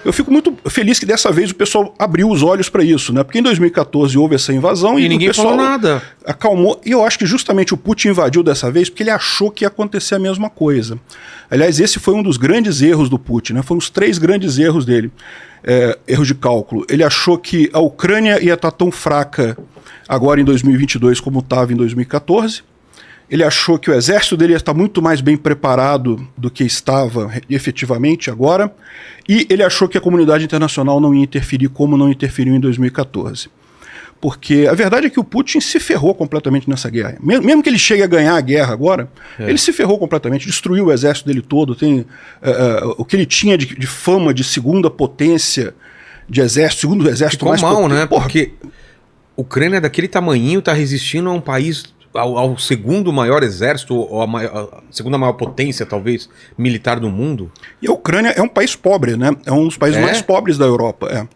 Eu fico muito feliz que dessa vez o pessoal abriu os olhos para isso, né? Porque em 2014 houve essa invasão e ninguém o pessoal falou nada. Acalmou. E eu acho que justamente o Putin invadiu dessa vez porque ele achou que ia acontecer a mesma coisa. Aliás, esse foi um dos grandes erros do Putin, né? Foram os 3 grandes erros dele. Erros de cálculo. Ele achou que a Ucrânia ia estar tão fraca agora em 2022 como estava em 2014. Ele achou que o exército dele ia estar muito mais bem preparado do que estava efetivamente agora. E ele achou que a comunidade internacional não ia interferir como não interferiu em 2014. Porque a verdade é que o Putin se ferrou completamente nessa guerra. Mesmo que ele chegue a ganhar a guerra agora, ele se ferrou completamente, destruiu o exército dele todo. Tem o que ele tinha de fama de segunda potência de exército, segundo exército ficou mais mal, potente. né? Porque a Ucrânia é daquele tamanhinho, tá resistindo a um país, ao segundo maior exército, ou a segunda maior potência, talvez, militar do mundo. E a Ucrânia é um país pobre, né? É um dos países mais pobres da Europa,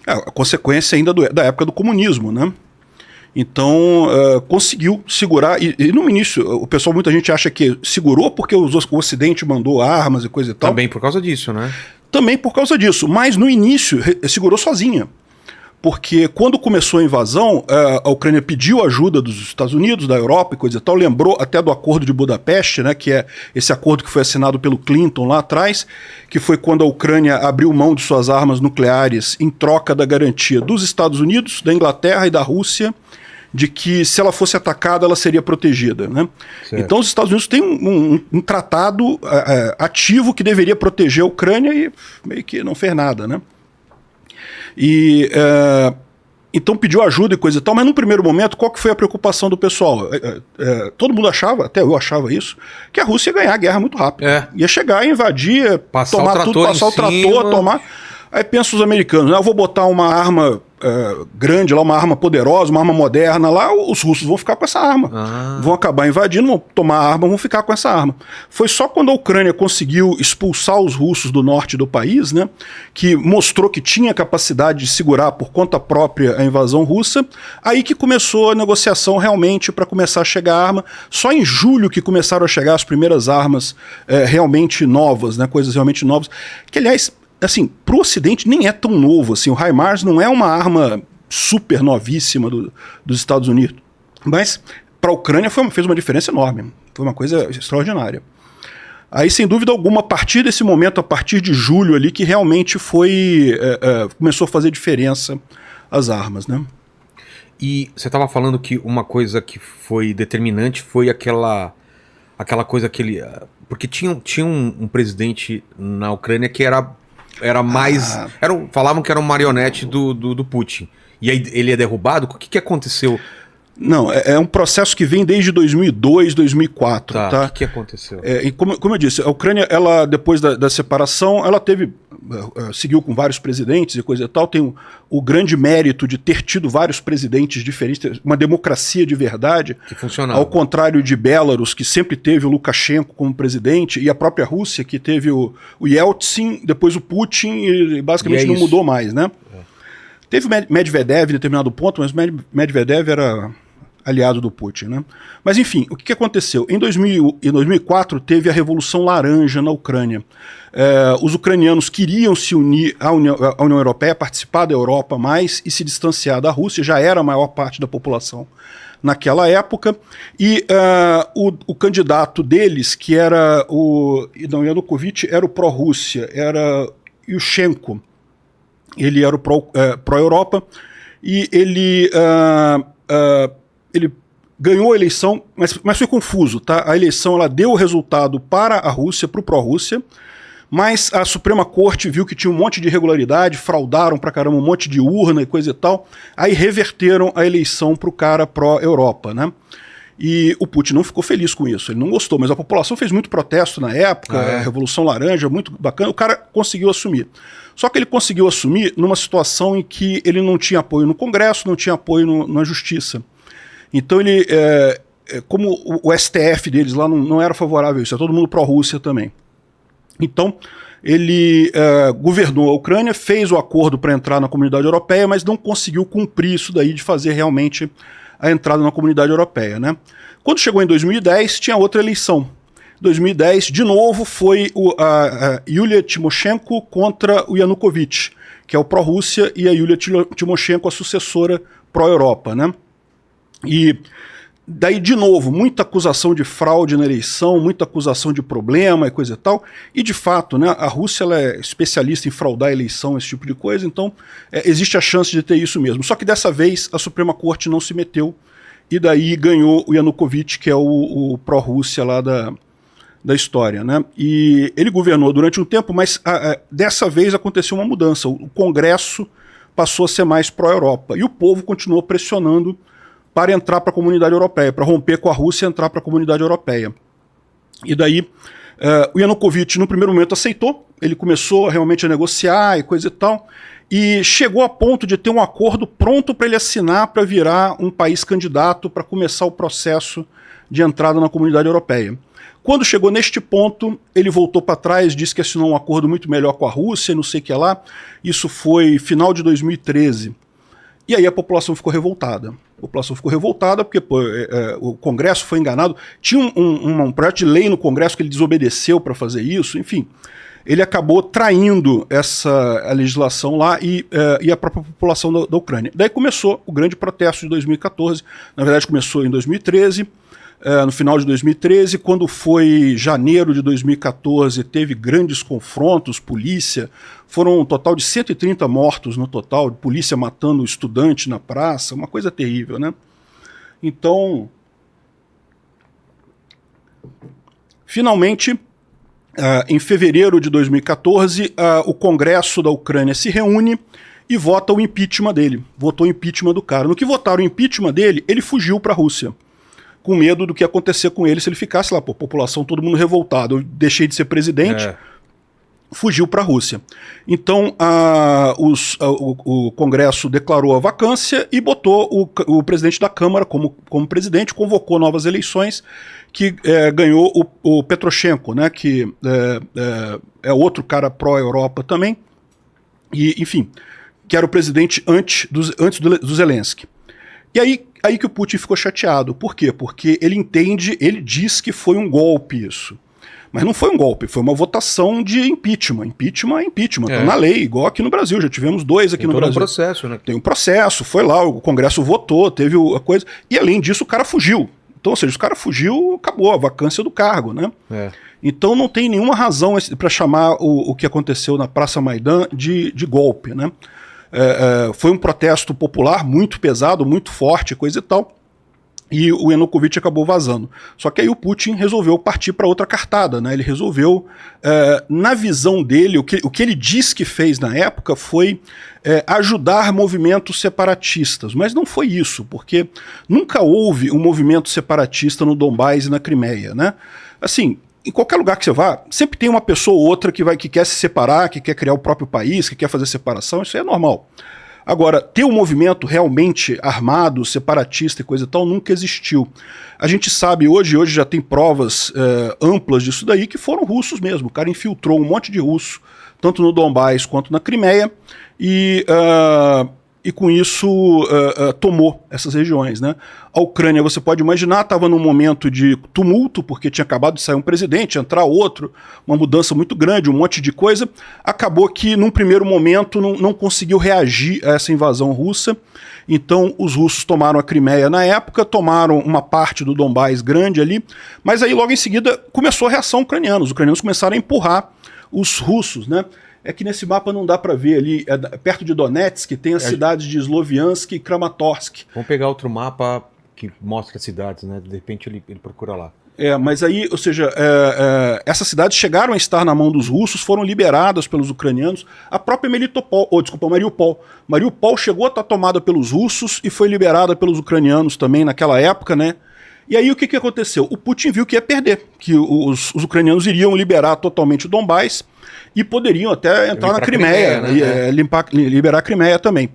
a consequência ainda da época do comunismo, né? Então, conseguiu segurar, e no início, o pessoal, muita gente acha que segurou porque o Ocidente mandou armas e coisa e tal. Também por causa disso, né? Também por causa disso, mas no início segurou sozinha. Porque quando começou a invasão, a Ucrânia pediu ajuda dos Estados Unidos, da Europa e coisa e tal, lembrou até do Acordo de Budapeste, né, que é esse acordo que foi assinado pelo Clinton lá atrás, que foi quando a Ucrânia abriu mão de suas armas nucleares em troca da garantia dos Estados Unidos, da Inglaterra e da Rússia, de que se ela fosse atacada, ela seria protegida, né? Então os Estados Unidos têm um tratado ativo que deveria proteger a Ucrânia e meio que não fez nada, né? E então pediu ajuda e coisa e tal, mas num primeiro momento, qual que foi a preocupação do pessoal? Todo mundo achava, até eu achava isso, que a Rússia ia ganhar a guerra muito rápido. Ia chegar, invadir, tomar tudo, passar o trator, tomar. Aí pensa os americanos, né? Eu vou botar uma arma grande lá, uma arma poderosa, uma arma moderna lá, os russos vão ficar com essa arma. Vão acabar invadindo, vão tomar a arma, vão ficar com essa arma. Foi só quando a Ucrânia conseguiu expulsar os russos do norte do país, né, que mostrou que tinha capacidade de segurar por conta própria a invasão russa, aí que começou a negociação realmente para começar a chegar a arma. Só em julho que começaram a chegar as primeiras armas realmente novas, né, coisas realmente novas, que aliás, assim, pro Ocidente nem é tão novo, assim, o HIMARS não é uma arma super novíssima dos Estados Unidos, mas para a Ucrânia fez uma diferença enorme, foi uma coisa extraordinária. Aí, sem dúvida alguma, a partir desse momento, a partir de julho ali, que realmente começou a fazer diferença as armas, né? E você estava falando que uma coisa que foi determinante foi aquela coisa porque tinha um presidente na Ucrânia que era mais... falavam que era um marionete do Putin. E aí ele é derrubado? O que aconteceu? Não, é um processo que vem desde 2002, 2004. Tá? O que aconteceu? E como eu disse, a Ucrânia, ela, depois da separação, ela seguiu com vários presidentes e coisa e tal, tem o grande mérito de ter tido vários presidentes diferentes, uma democracia de verdade. Que funcionava. Ao contrário de Belarus, que sempre teve o Lukashenko como presidente, e a própria Rússia, que teve o Yeltsin, depois o Putin, e basicamente não mudou mais, né? Teve Medvedev em determinado ponto, mas Medvedev era aliado do Putin, né? Mas enfim, o que aconteceu? Em 2004 teve a Revolução Laranja na Ucrânia. Os ucranianos queriam se unir à União Europeia, participar da Europa mais e se distanciar da Rússia, já era a maior parte da população naquela época, e o candidato deles, que era o Yanukovych, era o pró-Rússia, era Yushchenko. Ele era o pró-Europa, e ele ganhou a eleição, mas foi confuso, tá? A eleição ela deu o resultado para a Rússia, para o pró-Rússia, mas a Suprema Corte viu que tinha um monte de irregularidade, fraudaram pra caramba um monte de urna e coisa e tal, aí reverteram a eleição pro cara pró-Europa, né? E o Putin não ficou feliz com isso, ele não gostou, mas a população fez muito protesto na época, a Revolução Laranja, muito bacana, o cara conseguiu assumir. Só que ele conseguiu assumir numa situação em que ele não tinha apoio no Congresso, não tinha apoio na Justiça. Então ele, como o STF deles lá não era favorável a isso, é todo mundo pró-Rússia também. Então ele governou a Ucrânia, fez o acordo para entrar na Comunidade Europeia, mas não conseguiu cumprir isso daí de fazer realmente a entrada na Comunidade Europeia, né? Quando chegou em 2010, tinha outra eleição. 2010, de novo, foi a Yulia Tymoshenko contra o Yanukovych, que é o pró-Rússia, e a Yulia Tymoshenko, a sucessora pró-Europa, né? E daí, de novo, muita acusação de fraude na eleição, muita acusação de problema e coisa e tal. E, de fato, né, a Rússia ela é especialista em fraudar a eleição, esse tipo de coisa, então existe a chance de ter isso mesmo. Só que dessa vez a Suprema Corte não se meteu, e daí ganhou o Yanukovych, que é o pró-Rússia lá da história, né? E ele governou durante um tempo, mas dessa vez aconteceu uma mudança. O Congresso passou a ser mais pró-Europa, e o povo continuou pressionando para entrar para a comunidade europeia, para romper com a Rússia e entrar para a comunidade europeia. E daí o Yanukovych, no primeiro momento, aceitou, ele começou realmente a negociar e coisa e tal, e chegou a ponto de ter um acordo pronto para ele assinar para virar um país candidato para começar o processo de entrada na comunidade europeia. Quando chegou neste ponto, ele voltou para trás, disse que assinou um acordo muito melhor com a Rússia, não sei o que lá. Isso foi final de 2013. E aí a população ficou revoltada. A população ficou revoltada porque o Congresso foi enganado. Tinha um projeto de lei no Congresso que ele desobedeceu para fazer isso, enfim. Ele acabou traindo a legislação lá e a própria população da Ucrânia. Daí começou o grande protesto de 2014. Na verdade começou em 2013. No final de 2013, quando foi janeiro de 2014, teve grandes confrontos, polícia, foram um total de 130 mortos no total, polícia matando estudante na praça, uma coisa terrível, né? Então, finalmente, em fevereiro de 2014, o Congresso da Ucrânia se reúne e vota o impeachment dele, votou o impeachment do cara. No que votaram o impeachment dele, ele fugiu para a Rússia, com medo do que ia acontecer com ele se ele ficasse lá, pô, população, todo mundo revoltado, eu deixei de ser presidente, fugiu para a Rússia. Então o Congresso declarou a vacância e botou o presidente da Câmara como presidente, convocou novas eleições, que ganhou o Petroshenko, né, que é outro cara pró-Europa também, e, enfim, que era o presidente antes do Zelensky. E aí que o Putin ficou chateado. Por quê? Porque ele diz que foi um golpe isso. Mas não foi um golpe, foi uma votação de impeachment. Impeachment é impeachment, tá na lei, igual aqui no Brasil. Já tivemos 2 aqui no Brasil. Tem um processo, né? Tem um processo, foi lá, o Congresso votou, teve a coisa. E além disso, o cara fugiu. Então, ou seja, o cara fugiu, acabou a vacância do cargo, né? Então não tem nenhuma razão para chamar o que aconteceu na Praça Maidan de golpe, né? Foi um protesto popular muito pesado, muito forte, coisa e tal, e o Yanukovych acabou vazando. Só que aí o Putin resolveu partir para outra cartada, né? Ele resolveu, na visão dele, o que ele disse que fez na época foi ajudar movimentos separatistas, mas não foi isso, porque nunca houve um movimento separatista no Donbás e na Crimeia, né? Assim, em qualquer lugar que você vá, sempre tem uma pessoa ou outra que quer se separar, que quer criar o próprio país, que quer fazer separação, isso aí é normal. Agora, ter um movimento realmente armado, separatista e coisa e tal, nunca existiu. A gente sabe hoje já tem provas amplas disso daí, que foram russos mesmo. O cara infiltrou um monte de russo, tanto no Donbás quanto na Crimeia, e com isso tomou essas regiões, né? A Ucrânia, você pode imaginar, estava num momento de tumulto, porque tinha acabado de sair um presidente, entrar outro, uma mudança muito grande, um monte de coisa. Acabou que, num primeiro momento, não conseguiu reagir a essa invasão russa. Então, os russos tomaram a Crimeia na época, tomaram uma parte do Donbás grande ali, mas aí, logo em seguida, começou a reação ucraniana. Os ucranianos começaram a empurrar os russos, né? É que nesse mapa não dá para ver ali, perto de Donetsk, tem as cidades de Sloviansk e Kramatorsk. Vamos pegar outro mapa que mostra as cidades, né? De repente ele procura lá. Mas aí, ou seja, essas cidades chegaram a estar na mão dos russos, foram liberadas pelos ucranianos. A própria Mariupol. Mariupol chegou a estar tomada pelos russos e foi liberada pelos ucranianos também naquela época, né? E aí o que aconteceu? O Putin viu que ia perder, que os ucranianos iriam liberar totalmente o Donbás e poderiam até entrar na Crimeia, né? Liberar a Crimeia também.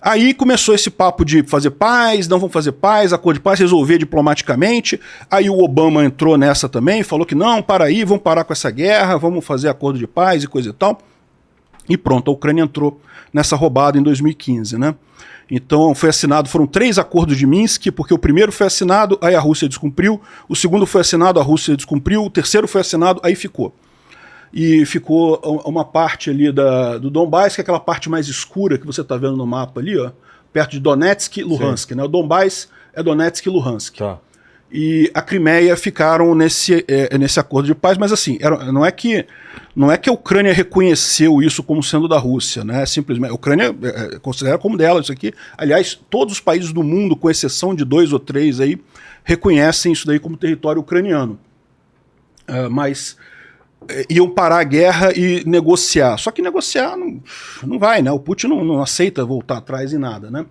Aí começou esse papo de fazer paz, não vamos fazer paz, acordo de paz, resolver diplomaticamente. Aí o Obama entrou nessa também, falou que não, para aí, vamos parar com essa guerra, vamos fazer acordo de paz e coisa e tal. E pronto, a Ucrânia entrou nessa roubada em 2015, né? Então foram 3 acordos de Minsk, porque o primeiro foi assinado, aí a Rússia descumpriu, o segundo foi assinado, a Rússia descumpriu, o terceiro foi assinado, aí ficou. E ficou uma parte ali do Donbás, que é aquela parte mais escura que você está vendo no mapa ali, ó, perto de Donetsk e Luhansk, né? O Donbás é Donetsk e Luhansk. Tá. E a Crimeia ficaram nesse acordo de paz, mas assim, não é que a Ucrânia reconheceu isso como sendo da Rússia, né? Simplesmente, a Ucrânia considera como dela isso aqui. Aliás, todos os países do mundo, com exceção de 2 ou 3 aí, reconhecem isso daí como território ucraniano. Mas iam parar a guerra e negociar. Só que negociar não vai, né? O Putin não aceita voltar atrás em nada, né?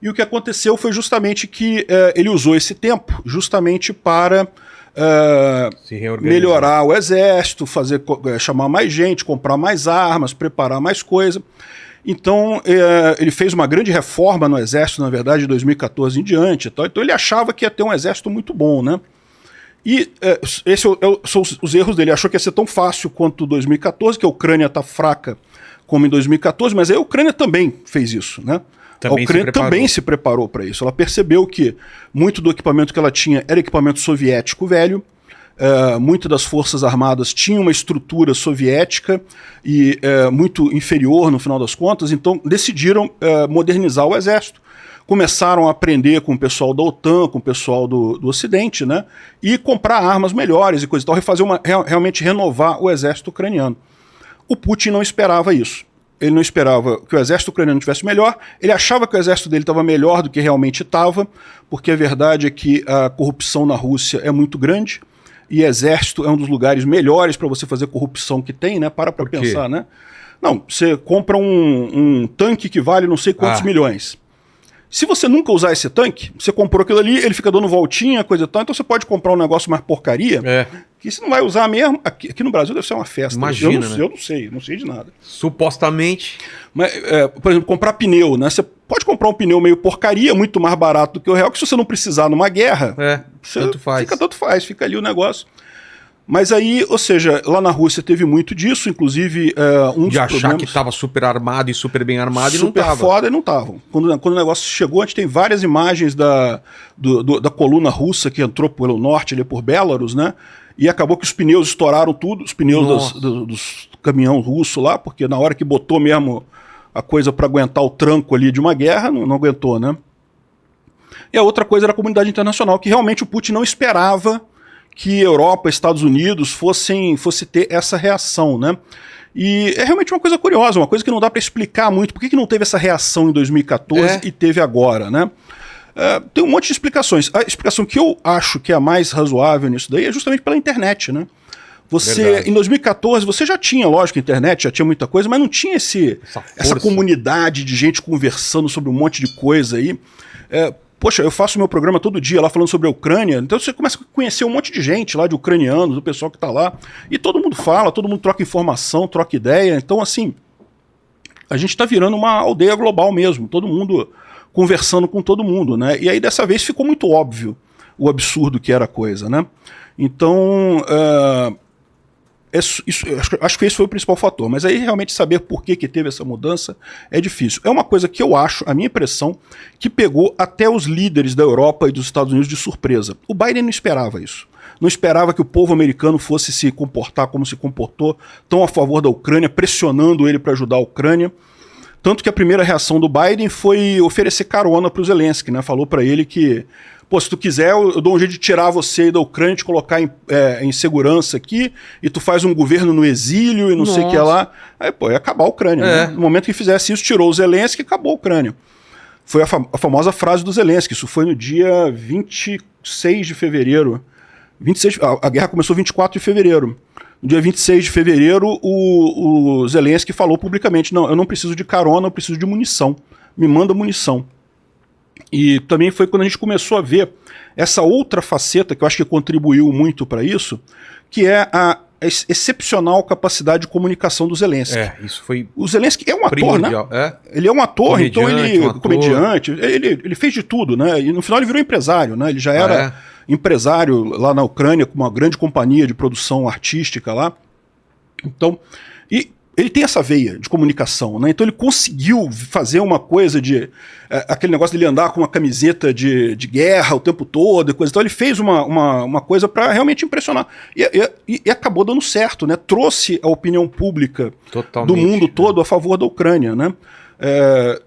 E o que aconteceu foi justamente que ele usou esse tempo justamente para melhorar o exército, chamar mais gente, comprar mais armas, preparar mais coisa. Então ele fez uma grande reforma no exército, na verdade, de 2014 em diante. Então ele achava que ia ter um exército muito bom, né? E esses são os erros dele. Ele achou que ia ser tão fácil quanto 2014, que a Ucrânia está fraca como em 2014, mas aí a Ucrânia também fez isso, né? A Ucrânia também se preparou para isso. Ela percebeu que muito do equipamento que ela tinha era equipamento soviético velho, muitas das forças armadas tinham uma estrutura soviética e muito inferior no final das contas, então decidiram modernizar o exército. Começaram a aprender com o pessoal da OTAN, com o pessoal do Ocidente, né? E comprar armas melhores e coisa e tal, realmente renovar o exército ucraniano. O Putin não esperava isso. Ele não esperava que o exército ucraniano estivesse melhor, ele achava que o exército dele estava melhor do que realmente estava, porque a verdade é que a corrupção na Rússia é muito grande, e exército é um dos lugares melhores para você fazer corrupção que tem, né? Para pensar, né? Não, você compra um tanque que vale não sei quantos milhões. Se você nunca usar esse tanque, você comprou aquilo ali, ele fica dando voltinha, coisa e tal, então você pode comprar um negócio mais porcaria, que você não vai usar mesmo. Aqui no Brasil deve ser uma festa. Imagina, eu não sei de nada. Supostamente. Mas, por exemplo, comprar pneu, né? Você pode comprar um pneu meio porcaria, muito mais barato do que o real, que se você não precisar numa guerra, tanto faz. Fica ali o negócio. Mas aí, ou seja, lá na Rússia teve muito disso, inclusive de achar que estava super armado e super bem armado e não estava. Super foda e não estavam. Quando o negócio chegou, a gente tem várias imagens da coluna russa que entrou pelo norte, ali por Belarus, né? E acabou que os pneus estouraram tudo, os pneus dos caminhão russo lá, porque na hora que botou mesmo a coisa para aguentar o tranco ali de uma guerra, não aguentou, né? E a outra coisa era a comunidade internacional, que realmente o Putin não esperava que Europa, Estados Unidos fosse ter essa reação, né? E é realmente uma coisa curiosa, uma coisa que não dá para explicar muito. Por que não teve essa reação em 2014 e teve agora, né? Tem um monte de explicações. A explicação que eu acho que é a mais razoável nisso daí é justamente pela internet, né? Em 2014, você já tinha, lógico, internet, já tinha muita coisa, mas não tinha essa comunidade de gente conversando sobre um monte de coisa aí. Poxa, eu faço meu programa todo dia lá falando sobre a Ucrânia, então você começa a conhecer um monte de gente lá, de ucranianos, do pessoal que está lá, e todo mundo fala, todo mundo troca informação, troca ideia, então assim, a gente está virando uma aldeia global mesmo, todo mundo conversando com todo mundo, né? E aí dessa vez ficou muito óbvio o absurdo que era a coisa, né? Então, acho que esse foi o principal fator, mas aí realmente saber por que teve essa mudança é difícil. É uma coisa que eu acho, a minha impressão, que pegou até os líderes da Europa e dos Estados Unidos de surpresa. O Biden não esperava isso. Não esperava que o povo americano fosse se comportar como se comportou, tão a favor da Ucrânia, pressionando ele para ajudar a Ucrânia. Tanto que a primeira reação do Biden foi oferecer carona para o Zelensky, né? Falou para ele que, pô, se tu quiser, eu dou um jeito de tirar você da Ucrânia, te colocar em segurança aqui, e tu faz um governo no exílio e não sei o que lá. Aí, pô, ia acabar a Ucrânia, né? No momento que fizesse isso, tirou o Zelensky e acabou a Ucrânia. Foi a famosa frase do Zelensky, isso foi no dia 26 de fevereiro. A guerra começou 24 de fevereiro. No dia 26 de fevereiro, o Zelensky falou publicamente, não, eu não preciso de carona, eu preciso de munição. Me manda munição. E também foi quando a gente começou a ver essa outra faceta, que eu acho que contribuiu muito para isso, que é a excepcional capacidade de comunicação do Zelensky. Isso foi. O Zelensky é um ator, né? Ele é um ator, então comediante, ele fez de tudo, né? E no final ele virou empresário, né? Ele já era empresário lá na Ucrânia, com uma grande companhia de produção artística lá. Então, e ele tem essa veia de comunicação, né? Então ele conseguiu fazer uma coisa de... aquele negócio dele andar com uma camiseta de guerra o tempo todo e coisa. Então ele fez uma coisa para realmente impressionar. E acabou dando certo, né? Trouxe a opinião pública do mundo todo a favor da Ucrânia, né?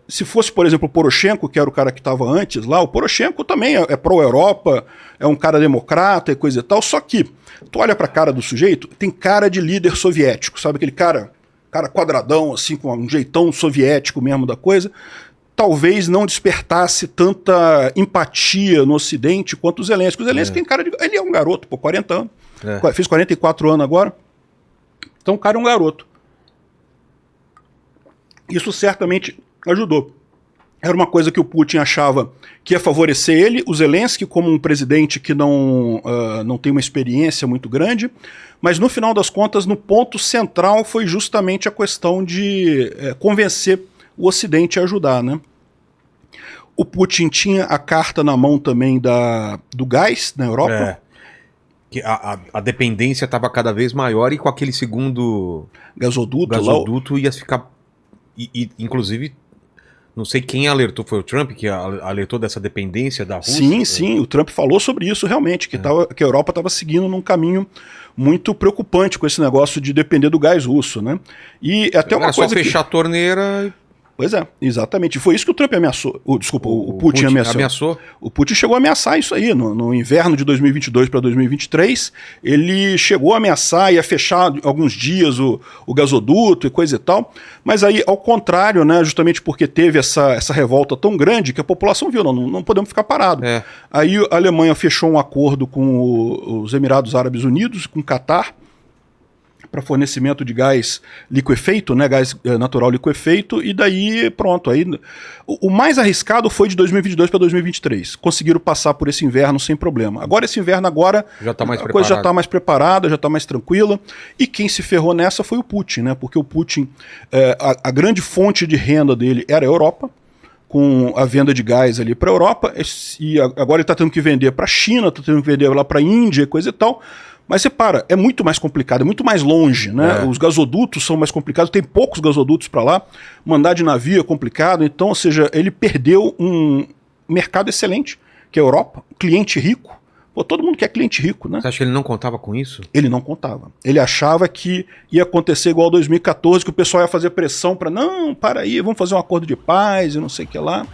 Se fosse, por exemplo, o Poroshenko, que era o cara que estava antes lá, o Poroshenko também é pró-Europa, é um cara democrata e coisa e tal, só que tu olha pra cara do sujeito, tem cara de líder soviético, sabe aquele cara quadradão, assim, com um jeitão soviético mesmo da coisa, talvez não despertasse tanta empatia no Ocidente quanto o Zelensky. O Zelensky tem cara de... Ele é um garoto, 40 anos, fez 44 anos agora, então o cara é um garoto. Isso certamente ajudou. Era uma coisa que o Putin achava que ia favorecer ele, o Zelensky como um presidente que não tem uma experiência muito grande, mas no final das contas, no ponto central foi justamente a questão de convencer o Ocidente a ajudar, né? O Putin tinha a carta na mão também do gás na Europa. Que a dependência estava cada vez maior e com aquele segundo gasoduto ia ficar... inclusive... Não sei quem alertou, foi o Trump que alertou dessa dependência da Rússia? Sim, o Trump falou sobre isso realmente, que a Europa estava seguindo num caminho muito preocupante com esse negócio de depender do gás russo, né? E até uma coisa só fechar a torneira... Pois é, exatamente. Foi isso que o Trump ameaçou. O Putin ameaçou. O Putin chegou a ameaçar isso aí. No inverno de 2022 para 2023, ele chegou a ameaçar, ia fechar alguns dias o gasoduto e coisa e tal. Mas aí, ao contrário, né, justamente porque teve essa revolta tão grande que a população viu, não podemos ficar parados. Aí a Alemanha fechou um acordo com os Emirados Árabes Unidos, com o Catar, para fornecimento de gás liquefeito, né, gás natural liquefeito, e daí pronto. Aí, o mais arriscado foi de 2022 para 2023. Conseguiram passar por esse inverno sem problema. Agora esse inverno já tá mais a coisa já está mais preparada, já está mais tranquila, e quem se ferrou nessa foi o Putin, né, porque o Putin, a grande fonte de renda dele era a Europa, com a venda de gás ali para a Europa, e agora ele está tendo que vender para a China, está tendo que vender lá para a Índia e coisa e tal. Mas repara, é muito mais complicado, é muito mais longe, né? Os gasodutos são mais complicados, tem poucos gasodutos para lá, mandar de navio é complicado, então, ou seja, ele perdeu um mercado excelente, que é a Europa, cliente rico. Pô, todo mundo quer cliente rico, né? Você acha que ele não contava com isso? Ele não contava. Ele achava que ia acontecer igual 2014, que o pessoal ia fazer pressão para não, para aí, vamos fazer um acordo de paz e não sei o que lá.